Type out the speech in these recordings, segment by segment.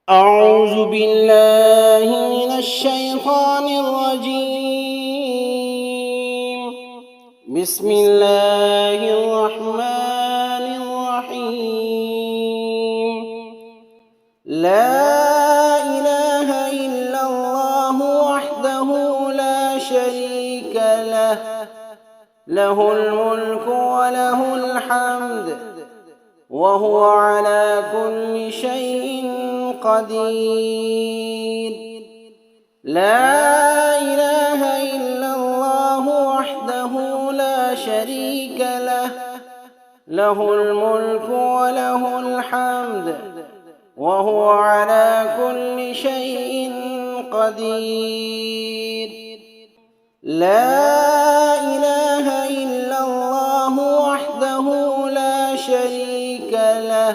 أعوذ بالله من الشيطان الرجيم. بسم الله الرحمن الرحيم. لا إله إلا الله وحده لا شريك له، له الملك وله الحمد وهو على كل شيء قدير. لا إله إلا الله وحده لا شريك له، له الملك وله الحمد وهو على كل شيء قدير. لا إله إلا الله وحده لا شريك له،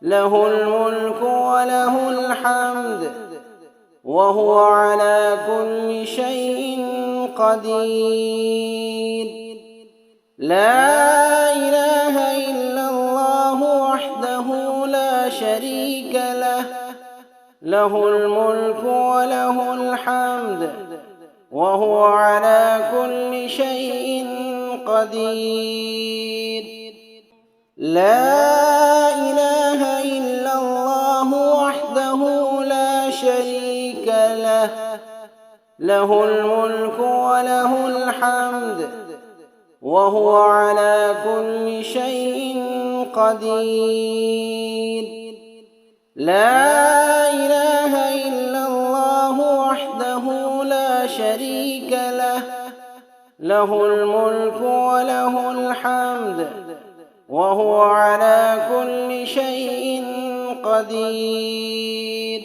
له الملك وله الحمد وهو على كل شيء قدير. لا إله إلا الله وحده لا شريك له، له الملك وله الحمد وهو على كل شيء قدير. لا إله إلا الله وحده لا شريك له، له الملك وله الحمد وهو على كل شيء قدير. لا إله إلا الله وحده لا شريك له، له الملك وله الحمد وهو على كل شيء قدير.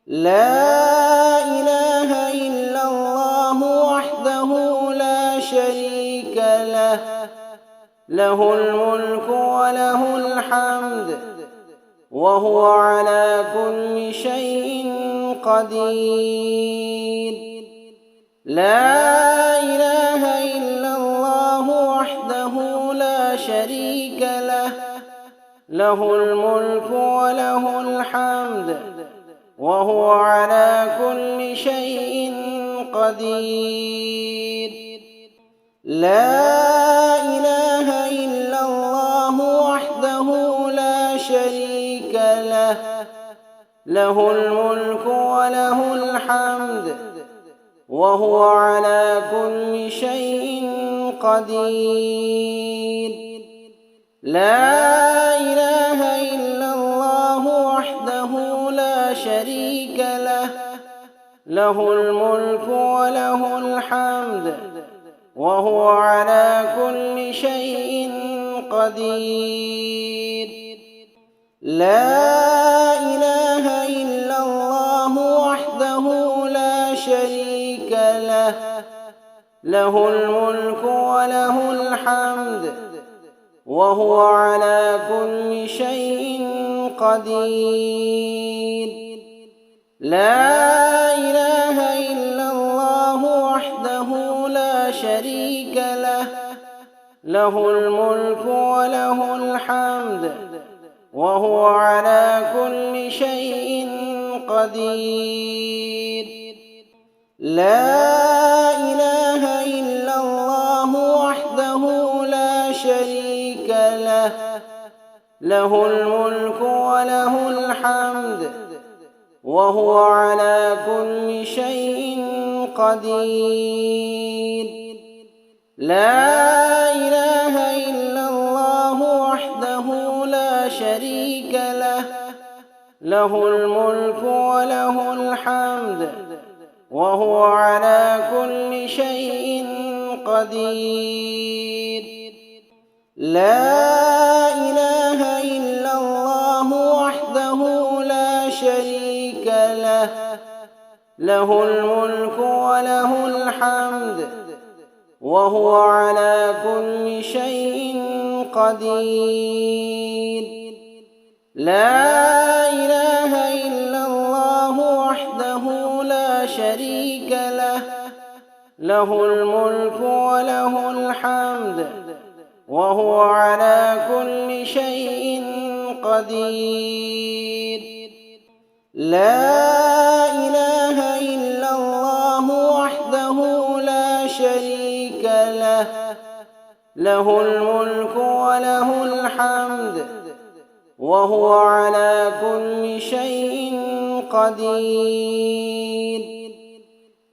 لا إله إلا الله وحده لا شريك له، له الملك وله الحمد وهو على كل شيء قدير. لا إله إلا الله وحده لا شريك له، له الملك وله الحمد وهو على كل شيء قدير. لا إله إلا الله وحده لا شريك له، له الملك وله الحمد وهو على كل شيء قدير. لا إله إلا الله وحده لا شريك له، له الملك وله الحمد وهو على كل شيء قدير. لا إله إلا الله وحده لا شريك له، له الملك وله الحمد وهو على كل شيء قدير. لا إله إلا الله وحده لا شريك له، له الملك وله الحمد وهو على كل شيء قدير. لا إله إلا الله وحده لا شريك له، له الملك وله الحمد وهو على كل شيء قدير. لا إله إلا الله وحده لا شريك له، له الملك وله الحمد وهو على كل شيء قدير. لا إله إلا الله وحده لا شريك له، له الملك وله الحمد وهو على كل شيء قدير. لا إله إلا الله وحده لا شريك له، له الملك وله الحمد وهو على كل شيء قدير. لا إله إلا الله وحده لا شريك له، له الملك وله الحمد وهو على كل شيء قدير.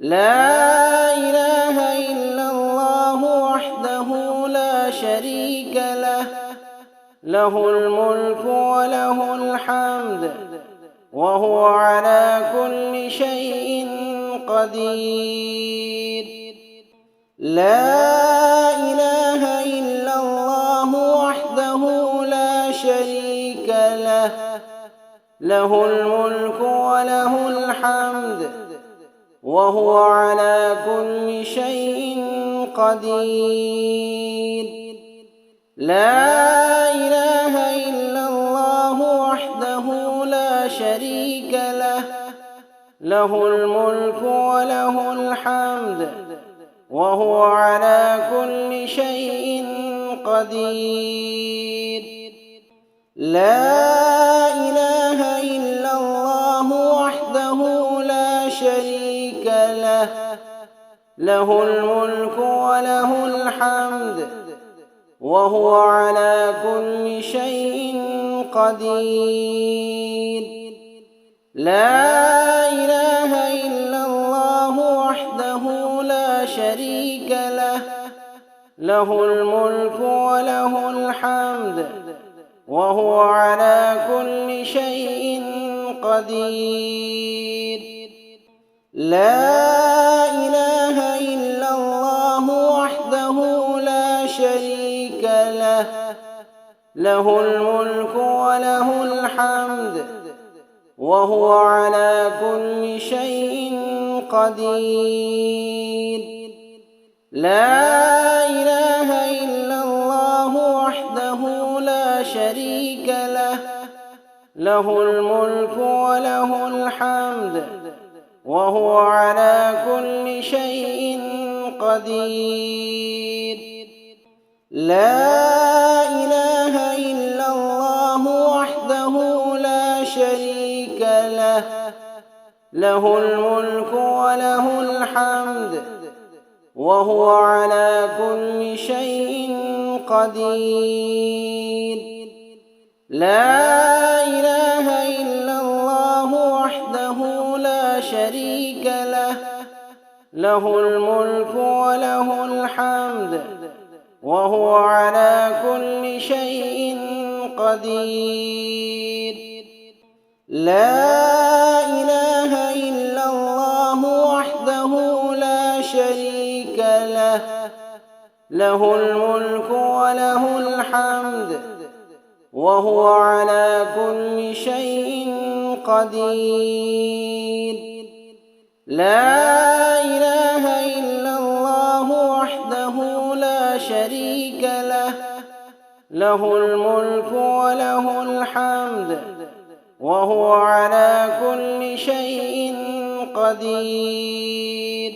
لا إله إلا الله وحده لا شريك له، له الملك وله الحمد وهو على كل شيء قدير. لا إله إلا الله وحده لا شريك له، له الملك وله الحمد وهو على كل شيء قدير. لا إله إلا الله وحده لا شريك له، له الملك وله الحمد وهو على كل شيء قدير. لا إله إلا الله وحده لا شريك له، له الملك وله الحمد وهو على كل شيء قدير. لا إله إلا الله وحده لا شريك له، له الملك وله الحمد وهو على كل شيء قدير. لا إله إلا الله وحده لا شريك له، له الملك وله الحمد وهو على كل شيء قدير. لا إله إلا الله وحده لا شريك له، له الملك وله الحمد وهو على كل شيء قدير. لا إله إلا الله وحده لا شريك له، له الملك وله الحمد وهو على كل شيء قدير. لا إله إلا الله وحده لا شريك له، له الملك وله الحمد وهو على كل شيء قدير. لا إله إلا الله وحده لا شريك له، له الملك وله الحمد وهو على كل شيء قدير. لا إله إلا الله وحده لا شريك له، له الملك وله الحمد وهو على كل شيء قدير.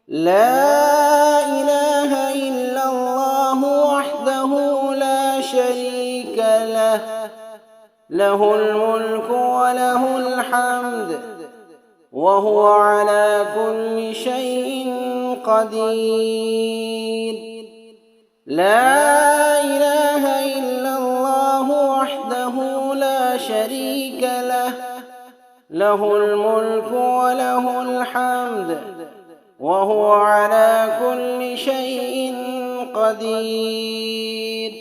لا إله إلا الله وحده لا شريك له، له الملك وله الحمد وهو على كل شيء قدير. لا إله إلا الله وحده لا شريك له، له الملك وله الحمد وهو على كل شيء قدير.